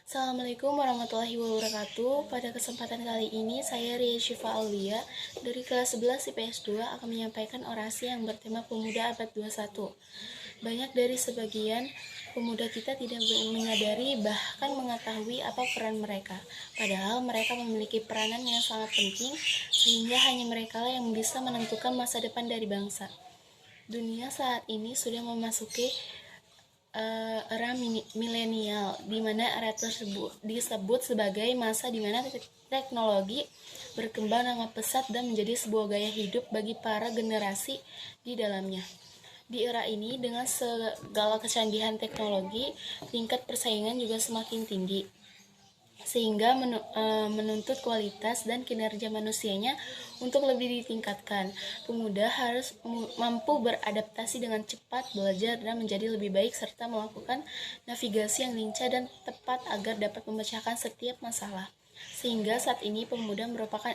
Assalamualaikum warahmatullahi wabarakatuh. Pada kesempatan kali ini, saya Ria Syifa Aulia dari kelas 11 IPS 2 akan menyampaikan orasi yang bertema Pemuda Abad 21. Banyak dari sebagian pemuda kita tidak menyadari bahkan mengetahui apa peran mereka. Padahal mereka memiliki peranan yang sangat penting sehingga hanya mereka yang bisa menentukan masa depan dari bangsa. Dunia saat ini sudah memasuki era milenial, di mana era tersebut disebut sebagai masa di mana teknologi berkembang dengan pesat dan menjadi sebuah gaya hidup bagi para generasi di dalamnya. Di era ini, dengan segala kecanggihan teknologi, tingkat persaingan juga semakin tinggi, sehingga menuntut kualitas dan kinerja manusianya untuk lebih ditingkatkan. Pemuda harus mampu beradaptasi dengan cepat, belajar dan menjadi lebih baik, serta melakukan navigasi yang lincah dan tepat agar dapat memecahkan setiap masalah. Sehingga saat ini pemuda merupakan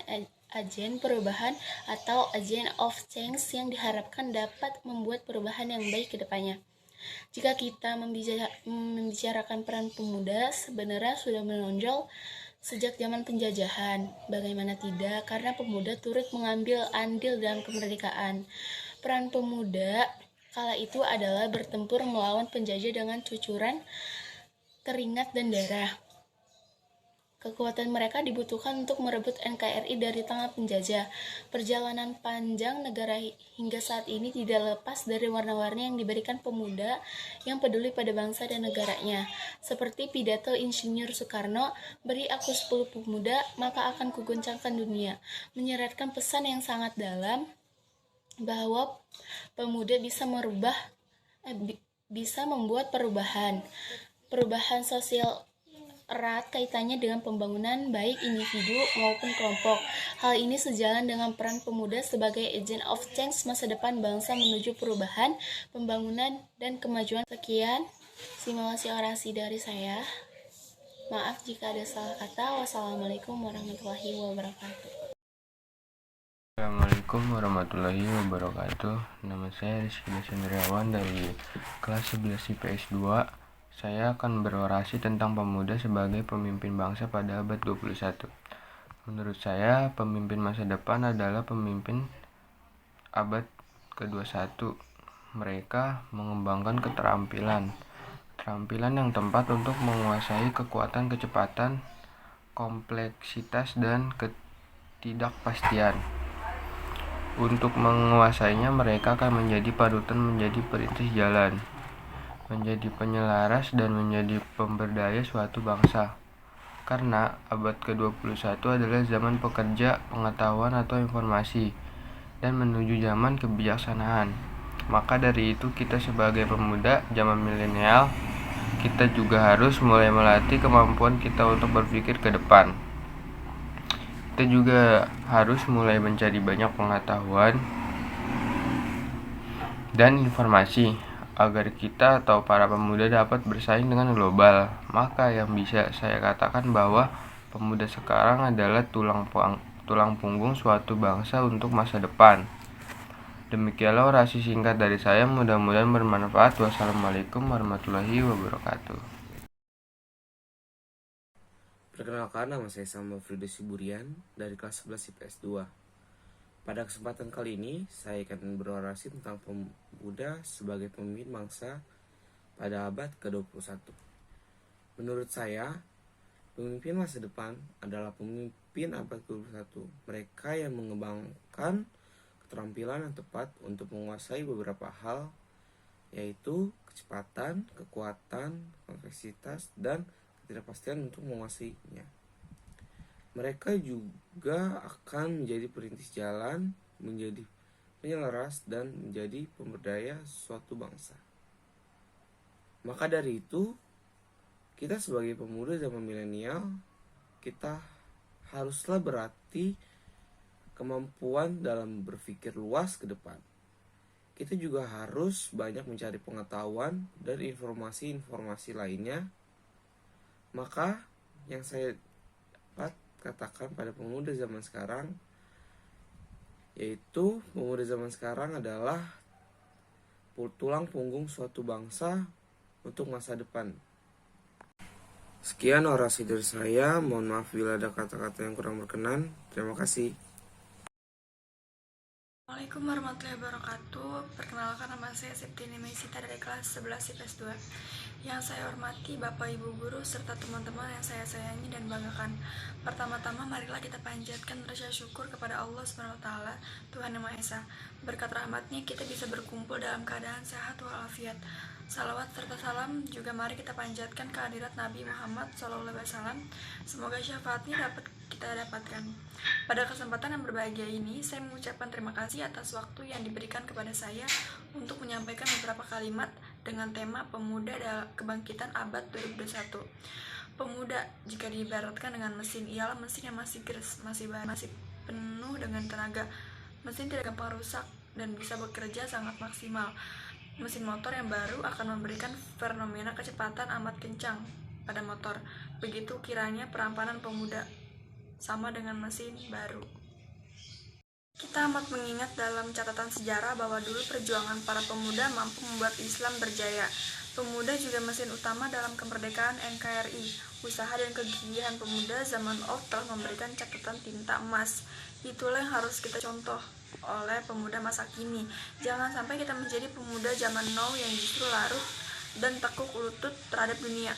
agen perubahan atau agent of change yang diharapkan dapat membuat perubahan yang baik ke depannya. Jika kita membicarakan peran pemuda, sebenarnya sudah menonjol sejak zaman penjajahan. Bagaimana tidak, karena pemuda turut mengambil andil dalam kemerdekaan. Peran pemuda kala itu adalah bertempur melawan penjajah dengan cucuran keringat dan darah. Kekuatan mereka dibutuhkan untuk merebut NKRI dari tangan penjajah. Perjalanan panjang negara hingga saat ini tidak lepas dari warna-warni yang diberikan pemuda yang peduli pada bangsa dan negaranya. Seperti pidato Insinyur Soekarno, "Beri aku 10 pemuda, maka akan kuguncangkan dunia." Menyeratkan pesan yang sangat dalam bahwa pemuda bisa membuat perubahan sosial erat kaitannya dengan pembangunan baik individu maupun kelompok. Hal ini sejalan dengan peran pemuda sebagai agent of change masa depan bangsa menuju perubahan, pembangunan, dan kemajuan. Sekian simulasi orasi dari saya. Maaf jika ada salah kata. Wassalamualaikum warahmatullahi wabarakatuh. Assalamualaikum warahmatullahi wabarakatuh. Nama saya Rizky Desendriawan dari kelas 11 IPS 2. Saya akan berorasi tentang pemuda sebagai pemimpin bangsa pada abad 21. Menurut saya, pemimpin masa depan adalah pemimpin abad ke-21. Mereka mengembangkan keterampilan yang tepat untuk menguasai kekuatan, kecepatan, kompleksitas, dan ketidakpastian. Untuk menguasainya, mereka akan menjadi panutan, menjadi perintis jalan, menjadi penyelaras, dan menjadi pemberdaya suatu bangsa. Karena abad ke-21 adalah zaman pekerja, pengetahuan atau informasi, dan menuju zaman kebijaksanaan. Maka dari itu, kita sebagai pemuda zaman milenial, kita juga harus mulai melatih kemampuan kita untuk berpikir ke depan. Kita juga harus mulai mencari banyak pengetahuan dan informasi agar kita atau para pemuda dapat bersaing dengan global. Maka yang bisa saya katakan bahwa pemuda sekarang adalah tulang punggung suatu bangsa untuk masa depan. Demikianlah orasi singkat dari saya, mudah-mudahan bermanfaat. Wassalamualaikum warahmatullahi wabarakatuh. Perkenalkan, nama saya Samuel Frides Siburian dari kelas 11 IPS 2. Pada kesempatan kali ini, saya akan berorasi tentang pemuda sebagai pemimpin bangsa pada abad ke-21. Menurut saya, pemimpin masa depan adalah pemimpin abad ke-21. Mereka yang mengembangkan keterampilan yang tepat untuk menguasai beberapa hal, yaitu kecepatan, kekuatan, kompleksitas, dan ketidakpastian untuk menguasainya. Mereka juga akan menjadi perintis jalan, menjadi penyelaras, dan menjadi pemberdaya suatu bangsa. Maka dari itu, kita sebagai pemuda zaman milenial, kita haruslah berarti kemampuan dalam berpikir luas ke depan. Kita juga harus banyak mencari pengetahuan dan informasi-informasi lainnya. Maka yang saya dapat katakan pada pemuda zaman sekarang, yaitu pemuda zaman sekarang adalah tulang punggung suatu bangsa untuk masa depan. Sekian orasi dari saya. Mohon maaf bila ada kata-kata yang kurang berkenan. Terima kasih. Assalamualaikum warahmatullahi wabarakatuh. Perkenalkan, nama saya Septini Mesita dari kelas 11 IPS 2. Yang saya hormati Bapak Ibu Guru serta teman-teman yang saya sayangi dan banggakan. Pertama-tama marilah kita panjatkan rasa syukur kepada Allah SWT, Tuhan Yang Maha Esa. Berkat rahmatnya kita bisa berkumpul dalam keadaan sehat walafiat. Salawat serta salam juga mari kita panjatkan kehadirat Nabi Muhammad SAW. Semoga syafaatnya dapat kita dapatkan. Pada kesempatan yang berbahagia ini, saya mengucapkan terima kasih atas waktu yang diberikan kepada saya untuk menyampaikan beberapa kalimat dengan tema Pemuda Kebangkitan Abad 2021. Pemuda, jika diibaratkan dengan mesin, ialah mesin yang masih geres, masih penuh dengan tenaga. Mesin tidak gampang rusak dan bisa bekerja sangat maksimal. Mesin motor yang baru akan memberikan fenomena kecepatan amat kencang pada motor. Begitu kiranya perampanan pemuda, sama dengan mesin baru. Kita amat mengingat dalam catatan sejarah bahwa dulu perjuangan para pemuda mampu membuat Islam berjaya. Pemuda juga mesin utama dalam kemerdekaan NKRI. Usaha dan kegigihan pemuda zaman old telah memberikan catatan tinta emas. Itulah yang harus kita contoh oleh pemuda masa kini. Jangan sampai kita menjadi pemuda zaman now yang justru larut dan tekuk lutut terhadap dunia.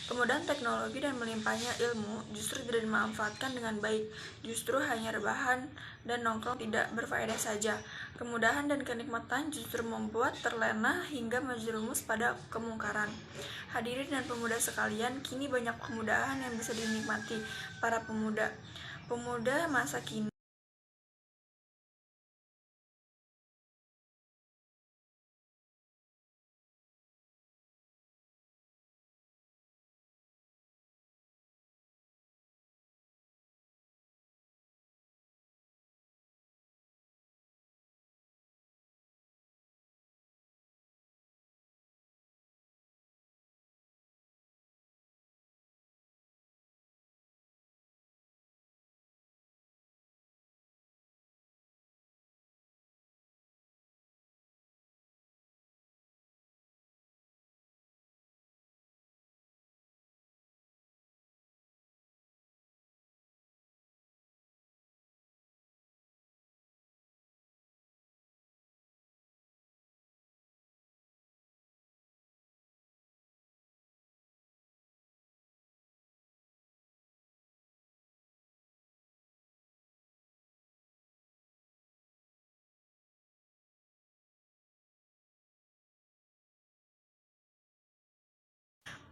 Kemudahan teknologi dan melimpahnya ilmu justru tidak dimanfaatkan dengan baik, justru hanya rebahan dan nongkrong tidak berfaedah saja. Kemudahan dan kenikmatan justru membuat terlena hingga menjerumus pada kemungkaran. Hadirin dan pemuda sekalian, kini banyak kemudahan yang bisa dinikmati para pemuda. Pemuda masa kini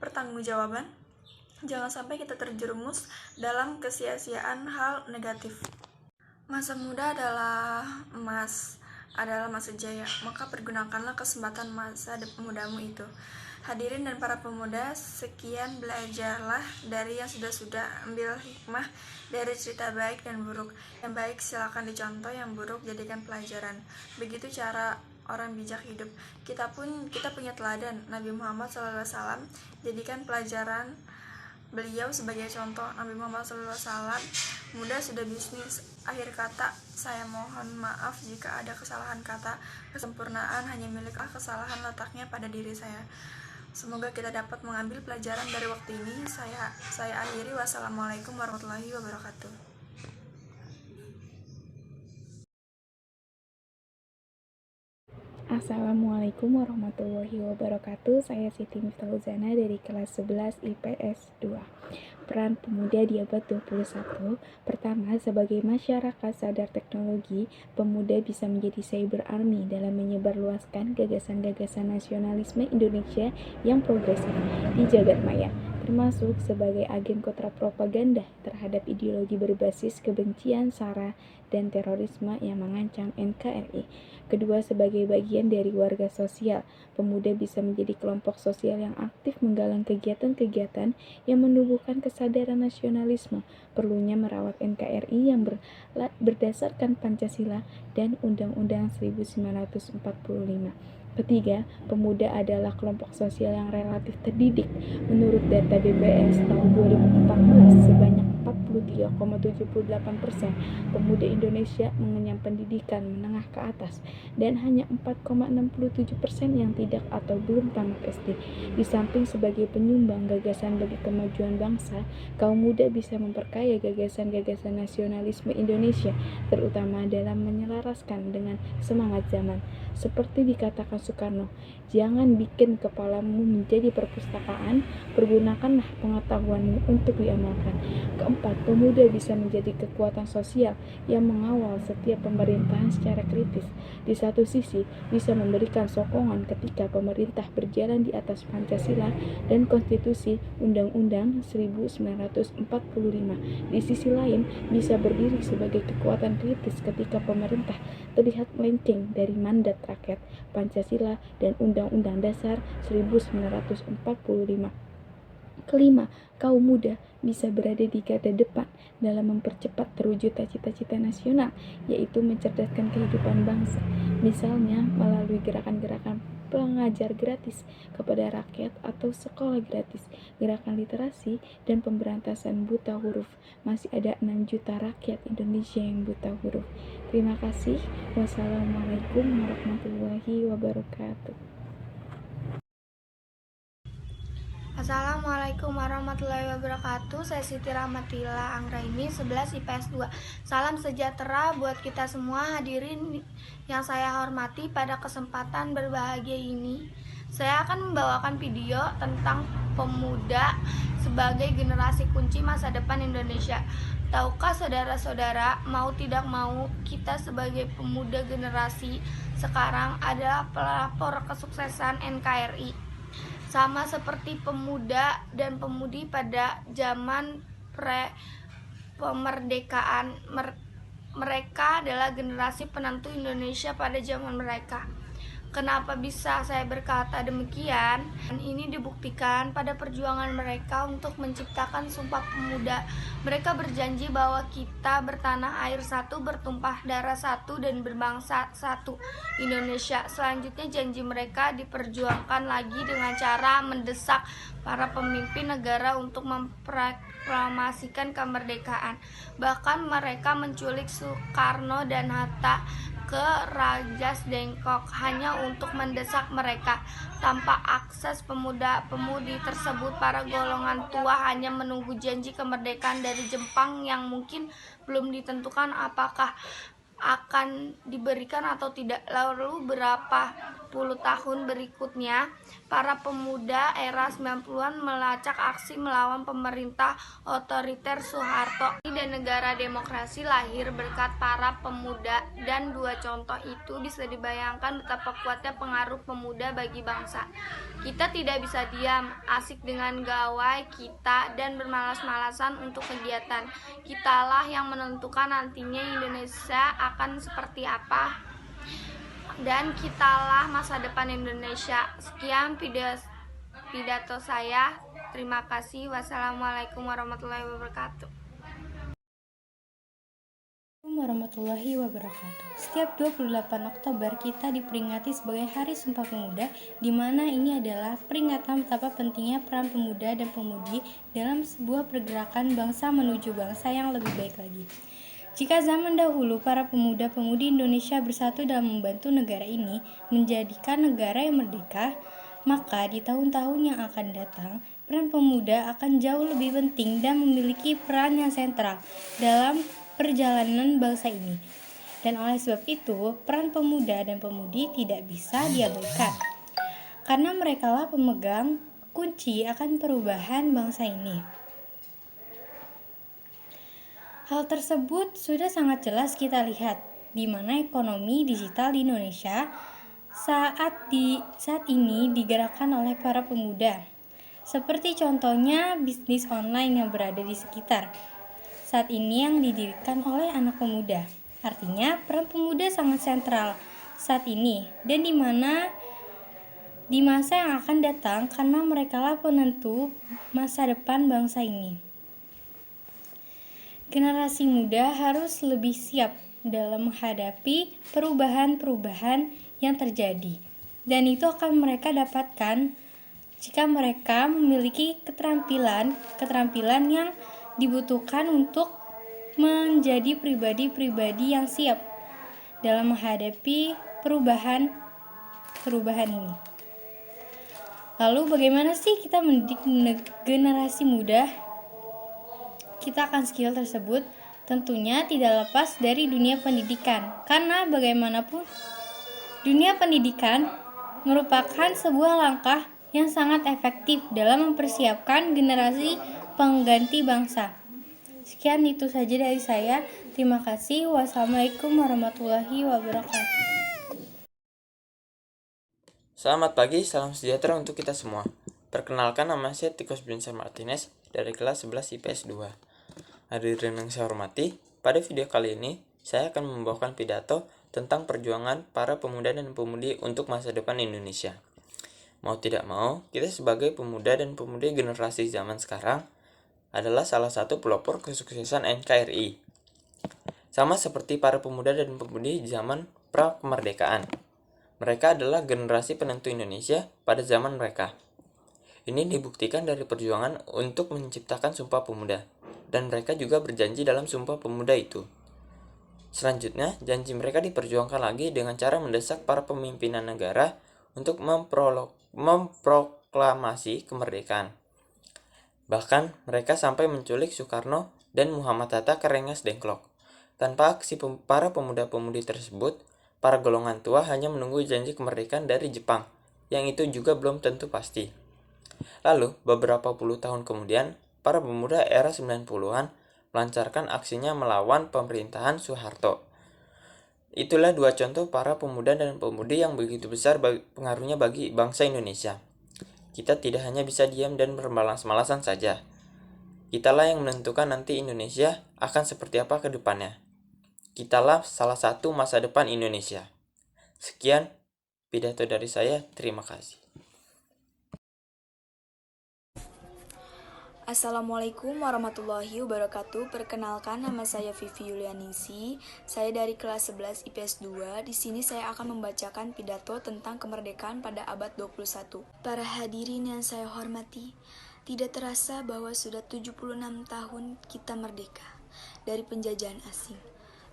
pertanggungjawaban. Jangan sampai kita terjerumus dalam kesia-siaan hal negatif. Masa muda adalah emas, adalah masa jaya, maka pergunakanlah kesempatan masa mudamu itu. Hadirin dan para pemuda, sekian belajarlah dari yang sudah-sudah, ambil hikmah dari cerita baik dan buruk. Yang baik silakan dicontoh, yang buruk jadikan pelajaran. Begitu cara orang bijak hidup. Kita punya teladan Nabi Muhammad SAW, jadikan pelajaran beliau sebagai contoh. Nabi Muhammad SAW muda sudah bisnis. Akhir kata, saya mohon maaf jika ada kesalahan kata. Kesempurnaan hanya milik Allah, kesalahan letaknya pada diri saya. Semoga kita dapat mengambil pelajaran dari waktu ini. Saya akhiri. Wassalamualaikum warahmatullahi wabarakatuh. Assalamualaikum warahmatullahi wabarakatuh. Saya Siti Miftahuzana dari kelas 11 IPS 2. Peran pemuda di abad 21. Pertama, sebagai masyarakat sadar teknologi, pemuda bisa menjadi cyber army dalam menyebarluaskan gagasan-gagasan nasionalisme Indonesia yang progresif di jagat maya, termasuk sebagai agen kontrapropaganda terhadap ideologi berbasis kebencian, SARA, dan terorisme yang mengancam NKRI. Kedua, sebagai bagian dari warga sosial, pemuda bisa menjadi kelompok sosial yang aktif menggalang kegiatan-kegiatan yang menumbuhkan kesadaran nasionalisme. Perlunya merawat NKRI yang berdasarkan Pancasila dan Undang-Undang 1945. Ketiga, pemuda adalah kelompok sosial yang relatif terdidik. Menurut data BPS tahun 2014, sebanyak 43,78%, pemuda Indonesia mengenyam pendidikan menengah ke atas, dan hanya 4,67% yang tidak atau belum tamat SD. Di samping sebagai penyumbang gagasan bagi kemajuan bangsa, kaum muda bisa memperkaya gagasan-gagasan nasionalisme Indonesia, terutama dalam menyelaraskan dengan semangat zaman. Seperti dikatakan Soekarno, jangan bikin kepalamu menjadi perpustakaan, pergunakanlah pengetahuanmu untuk diamalkan. Keempat, pemuda bisa menjadi kekuatan sosial yang mengawal setiap pemerintahan secara kritis. Di satu sisi, bisa memberikan sokongan ketika pemerintah berjalan di atas Pancasila dan Konstitusi Undang-Undang 1945. Di sisi lain, bisa berdiri sebagai kekuatan kritis ketika pemerintah terlihat melenceng dari mandat rakyat, Pancasila, dan Undang-Undang Dasar 1945. Kelima, kaum muda bisa berada di garda depan dalam mempercepat terwujudnya cita-cita nasional, yaitu mencerdaskan kehidupan bangsa, misalnya melalui gerakan-gerakan pengajar gratis kepada rakyat atau sekolah gratis, gerakan literasi, dan pemberantasan buta huruf. Masih ada 6 juta rakyat Indonesia yang buta huruf. Terima kasih. Wassalamualaikum warahmatullahi wabarakatuh. Assalamualaikum warahmatullahi wabarakatuh. Saya Siti Rahmatila Anggraini, 11 IPS 2. Salam sejahtera buat kita semua hadirin yang saya hormati. Pada kesempatan berbahagia ini, saya akan membawakan video tentang pemuda sebagai generasi kunci masa depan Indonesia. Tahukah saudara-saudara, mau tidak mau kita sebagai pemuda generasi sekarang adalah pelopor kesuksesan NKRI. Sama seperti pemuda dan pemudi pada zaman pre-pemerdekaan, mereka adalah generasi penentu Indonesia pada zaman mereka. Kenapa bisa saya berkata demikian? Ini dibuktikan pada perjuangan mereka untuk menciptakan Sumpah Pemuda. Mereka berjanji bahwa kita bertanah air satu, bertumpah darah satu, dan berbangsa satu, Indonesia. Selanjutnya janji mereka diperjuangkan lagi dengan cara mendesak para pemimpin negara untuk memproklamasikan kemerdekaan. Bahkan mereka menculik Soekarno dan Hatta ke Rajas Dengkok hanya untuk mendesak mereka. Tanpa akses pemuda-pemudi tersebut, para golongan tua hanya menunggu janji kemerdekaan dari Jepang yang mungkin belum ditentukan apakah akan diberikan atau tidak. Lalu berapa puluh tahun berikutnya, para pemuda era 90-an melacak aksi melawan pemerintah otoriter Soeharto, dan negara demokrasi lahir berkat para pemuda. Dan dua contoh itu bisa dibayangkan betapa kuatnya pengaruh pemuda bagi bangsa. Kita tidak bisa diam, asik dengan gawai kita, dan bermalas-malasan untuk kegiatan. Kitalah yang menentukan nantinya Indonesia akan seperti apa, dan kitalah masa depan Indonesia. Sekian pidato saya. Terima kasih. Wassalamualaikum warahmatullahi wabarakatuh. Warahmatullahi wabarakatuh. Setiap 28 Oktober kita diperingati sebagai Hari Sumpah Pemuda, di mana ini adalah peringatan betapa pentingnya peran pemuda dan pemudi dalam sebuah pergerakan bangsa menuju bangsa yang lebih baik lagi. Jika zaman dahulu para pemuda-pemudi Indonesia bersatu dalam membantu negara ini menjadikan negara yang merdeka, maka di tahun-tahun yang akan datang, peran pemuda akan jauh lebih penting dan memiliki peran yang sentral dalam perjalanan bangsa ini. Dan oleh sebab itu, peran pemuda dan pemudi tidak bisa diabaikan, karena merekalah pemegang kunci akan perubahan bangsa ini. Hal tersebut sudah sangat jelas kita lihat di mana ekonomi digital di Indonesia saat ini digerakkan oleh para pemuda. Seperti contohnya bisnis online yang berada di sekitar saat ini yang didirikan oleh anak pemuda. Artinya peran pemuda sangat sentral saat ini dan di masa yang akan datang, karena merekalah penentu masa depan bangsa ini. Generasi muda harus lebih siap dalam menghadapi perubahan-perubahan yang terjadi, dan itu akan mereka dapatkan jika mereka memiliki keterampilan yang dibutuhkan untuk menjadi pribadi-pribadi yang siap dalam menghadapi perubahan ini. Lalu bagaimana sih kita mendidik generasi muda? Kita akan skill tersebut tentunya tidak lepas dari dunia pendidikan, karena bagaimanapun dunia pendidikan merupakan sebuah langkah yang sangat efektif dalam mempersiapkan generasi pengganti bangsa. Sekian itu saja dari saya. Terima kasih. Wassalamualaikum warahmatullahi wabarakatuh. Selamat pagi, salam sejahtera untuk kita semua. Perkenalkan, nama saya Tikus Vincent Martinez dari kelas 11 IPS 2. Hadirin yang saya hormati, pada video kali ini saya akan membawakan pidato tentang perjuangan para pemuda dan pemudi untuk masa depan Indonesia. Mau tidak mau, kita sebagai pemuda dan pemudi generasi zaman sekarang adalah salah satu pelopor kesuksesan NKRI. Sama seperti para pemuda dan pemudi zaman pra-kemerdekaan. Mereka adalah generasi penentu Indonesia pada zaman mereka. Ini dibuktikan dari perjuangan untuk menciptakan Sumpah Pemuda, dan mereka juga berjanji dalam Sumpah Pemuda itu. Selanjutnya, janji mereka diperjuangkan lagi dengan cara mendesak para pemimpinan negara untuk memproklamasi kemerdekaan. Bahkan, mereka sampai menculik Soekarno dan Muhammad Hatta ke Rengas Dengklok. Tanpa aksi para pemuda-pemudi tersebut, para golongan tua hanya menunggu janji kemerdekaan dari Jepang, yang itu juga belum tentu pasti. Lalu, beberapa puluh tahun kemudian, para pemuda era 90-an melancarkan aksinya melawan pemerintahan Soeharto. Itulah dua contoh para pemuda dan pemudi yang begitu besar pengaruhnya bagi bangsa Indonesia. Kita tidak hanya bisa diam dan bermalas-malasan saja. Kitalah yang menentukan nanti Indonesia akan seperti apa ke depannya. Kitalah salah satu masa depan Indonesia. Sekian pidato dari saya, terima kasih. Assalamualaikum warahmatullahi wabarakatuh. Perkenalkan, nama saya Vivi Yulianingsi. Saya dari kelas 11 IPS 2. Di sini saya akan membacakan pidato tentang kemerdekaan pada abad 21. Para hadirin yang saya hormati, tidak terasa bahwa sudah 76 tahun kita merdeka dari penjajahan asing.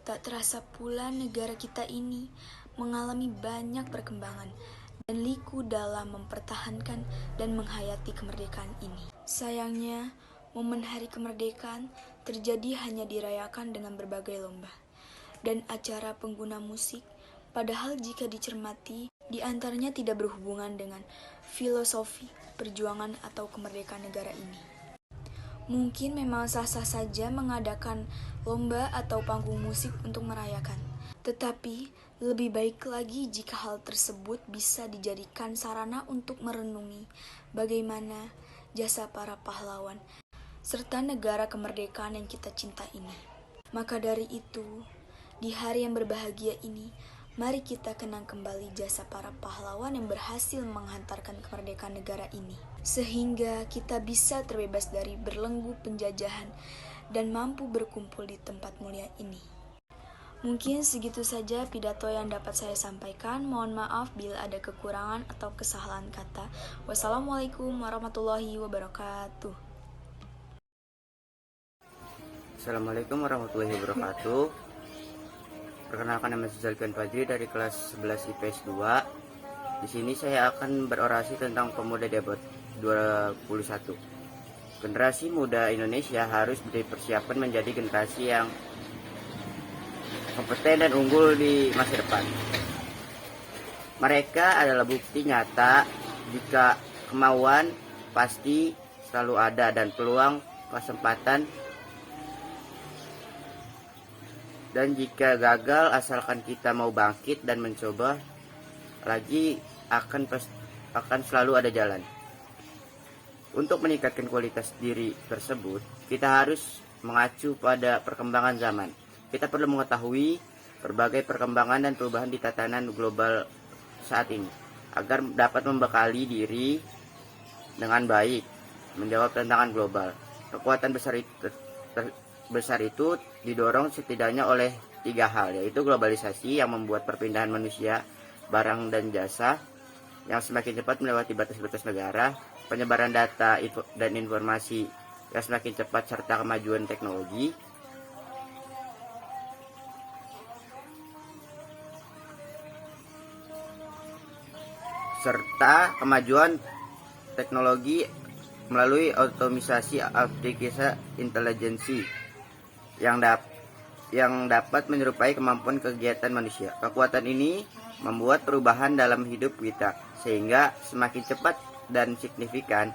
Tak terasa pula negara kita ini mengalami banyak perkembangan dan liku dalam mempertahankan dan menghayati kemerdekaan ini. Sayangnya, momen hari kemerdekaan terjadi hanya dirayakan dengan berbagai lomba dan acara pengguna musik, padahal jika dicermati, di antaranya tidak berhubungan dengan filosofi, perjuangan atau kemerdekaan negara ini. Mungkin memang sah-sah saja mengadakan lomba atau panggung musik untuk merayakan, tetapi lebih baik lagi jika hal tersebut bisa dijadikan sarana untuk merenungi bagaimana jasa para pahlawan serta negara kemerdekaan yang kita cinta ini. Maka dari itu, di hari yang berbahagia ini, mari kita kenang kembali jasa para pahlawan yang berhasil menghantarkan kemerdekaan negara ini, sehingga kita bisa terbebas dari belenggu penjajahan dan mampu berkumpul di tempat mulia ini. Mungkin segitu saja pidato yang dapat saya sampaikan. Mohon maaf bila ada kekurangan atau kesalahan kata. Wassalamualaikum warahmatullahi wabarakatuh. Assalamualaikum warahmatullahi wabarakatuh. Perkenalkan, nama saya Zalkan Fajri dari kelas 11 IPS 2. Di sini saya akan berorasi tentang pemuda di abad 21. Generasi muda Indonesia harus dipersiapkan menjadi generasi yang kompeten dan unggul di masa depan. Mereka adalah bukti nyata jika kemauan pasti selalu ada dan peluang kesempatan, dan jika gagal asalkan kita mau bangkit dan mencoba lagi akan selalu ada jalan. Untuk meningkatkan kualitas diri tersebut, kita harus mengacu pada perkembangan zaman. Kita perlu mengetahui berbagai perkembangan dan perubahan di tatanan global saat ini, agar dapat membekali diri dengan baik menjawab tantangan global. Kekuatan besar itu didorong setidaknya oleh 3 hal, yaitu globalisasi yang membuat perpindahan manusia, barang dan jasa yang semakin cepat melewati batas-batas negara, penyebaran data dan informasi yang semakin cepat serta kemajuan teknologi, melalui otomisasi aplikasi intelijensi yang dapat menyerupai kemampuan kegiatan manusia. Kekuatan ini membuat perubahan dalam hidup kita sehingga semakin cepat dan signifikan,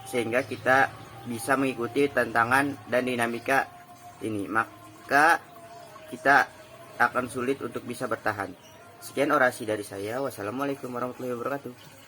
sehingga kita bisa mengikuti tantangan dan dinamika ini, maka kita akan sulit untuk bisa bertahan. Sekian orasi dari saya. Wassalamualaikum warahmatullahi wabarakatuh.